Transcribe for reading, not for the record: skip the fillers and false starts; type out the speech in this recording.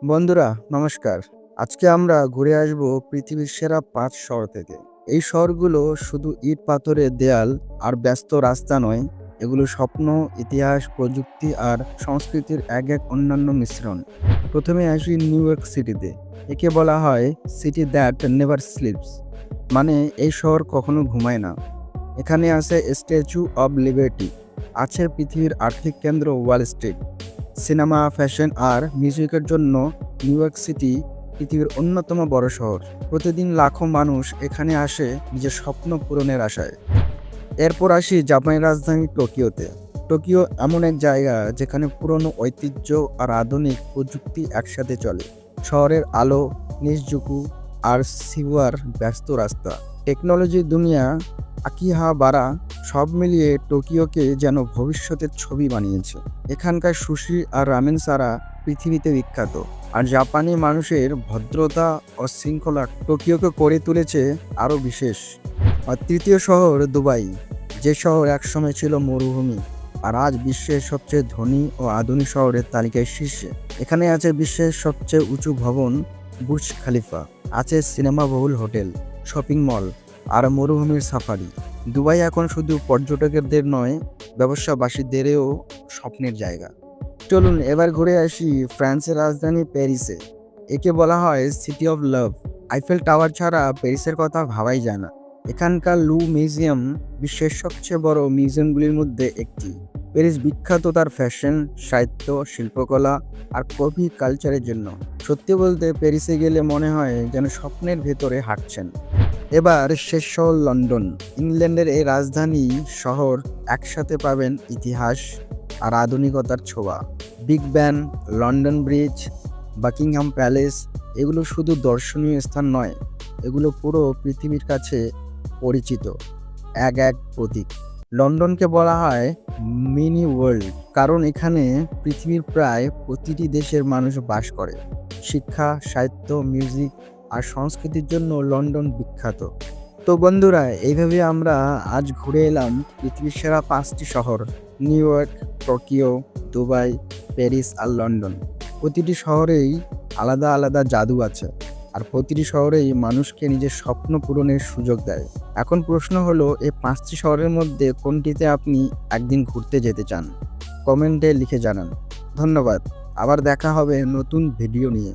বন্ধুরা নমস্কার। আজকে আমরা ঘুরে আসব পৃথিবীর সেরা ৫ শহর থেকে। এই শহরগুলো শুধু ইট পাথরের দেয়াল আর ব্যস্ত রাস্তা নয়, এগুলো স্বপ্ন, ইতিহাস, প্রযুক্তি আর সংস্কৃতির এক অন্যান্য মিশ্রণ। প্রথমে আসি নিউ ইয়র্ক সিটিতে। একে বলা হয় সিটি দ্যাট নেভার স্লিপস, মানে এই শহর কখনো ঘুমায় না। এখানে আছে স্ট্যাচু অব লিবার্টি, আছে পৃথিবীর আর্থিক কেন্দ্র ওয়াল স্ট্রিট। সিনেমা, ফ্যাশন আর মিউজিকের জন্য নিউ ইয়র্ক সিটি পৃথিবীর অন্যতম বড় শহর। প্রতিদিন লাখো মানুষ এখানে আসে নিজের স্বপ্ন পূরণের আশায়। এরপর আসি জাপানের রাজধানী টোকিওতে। টোকিও এমন এক জায়গা যেখানে পুরনো ঐতিহ্য আর আধুনিক প্রযুক্তি একসাথে চলে। শহরের আলো, নিশজুকু আর সিওয়ার ব্যস্ত রাস্তা, টেকনোলজির দুনিয়া, আকিহাবারা, সব মিলিয়ে টোকিওকে যেন ভবিষ্যতের ছবি বানিয়েছে। এখানকার সুশি আর রামেন সারা পৃথিবীতে বিখ্যাত, আর জাপানি মানুষের ভদ্রতা ও শৃঙ্খলা টোকিওকে করে তুলেছে আরও বিশেষ। আর তৃতীয় শহর দুবাই, যে শহর একসময় ছিল মরুভূমি আর আজ বিশ্বের সবচেয়ে ধনী ও আধুনিক শহরের তালিকায় শীর্ষে। এখানে আছে বিশ্বের সবচেয়ে উঁচু ভবন বুর্জ খালিফা, আছে সিনেমাবহুল হোটেল, শপিং মল আর মরুভূমির সাফারি। দুবাই এখন শুধু পর্যটকদের নয়, ব্যবসাবাসীদেরও স্বপ্নের জায়গা। চলুন এবার ঘুরে আসি ফ্রান্সের রাজধানী প্যারিসে। একে বলা হয় city of love. Eiffel tower ছাড়া প্যারিসের কথা ভাবাই যায় না। এখানকার লু মিউজিয়াম বিশ্বের সবচেয়ে বড় মিউজিয়ামগুলির মধ্যে একটি। প্যারিস বিখ্যাত তার ফ্যাশন, সাহিত্য, শিল্পকলা আর কফি কালচারের জন্য। সত্যি বলতে প্যারিসে গেলে মনে হয় যেন স্বপ্নের ভেতরে হাঁটছেন। এবার শেষ শহর লন্ডন। ইংল্যান্ডের এই রাজধানী শহর একসাথে পাবেন ইতিহাস আর আধুনিকতার ছোঁয়া। Big Ben, London Bridge, Buckingham Palace, এগুলো শুধু দর্শনীয় স্থান নয়, এগুলো পুরো পৃথিবীর কাছে পরিচিত এক প্রতীক। লন্ডনকে বলা হয় মিনি ওয়ার্ল্ড, কারণ এখানে পৃথিবীর প্রায় প্রতিটি দেশের মানুষ বাস করে। শিক্ষা, সাহিত্য, মিউজিক আর সংস্কৃতির জন্য লন্ডন বিখ্যাত। তো বন্ধুরা, এইভাবে আমরা আজ ঘুরে এলাম পৃথিবীর সেরা ৫টি শহর: New York, Tokyo, Dubai, Paris আর লন্ডন। প্রতিটি শহরেই আলাদা আলাদা জাদু আছে, আর প্রতিটি শহরেই মানুষকে নিজের স্বপ্ন পূরণের সুযোগ দেয়। এখন প্রশ্ন হলো, এই ৫টি শহরের মধ্যে কোনটিতে আপনি একদিন ঘুরতে যেতে চান? কমেন্টে লিখে জানান। ধন্যবাদ। আবার দেখা হবে নতুন ভিডিও নিয়ে।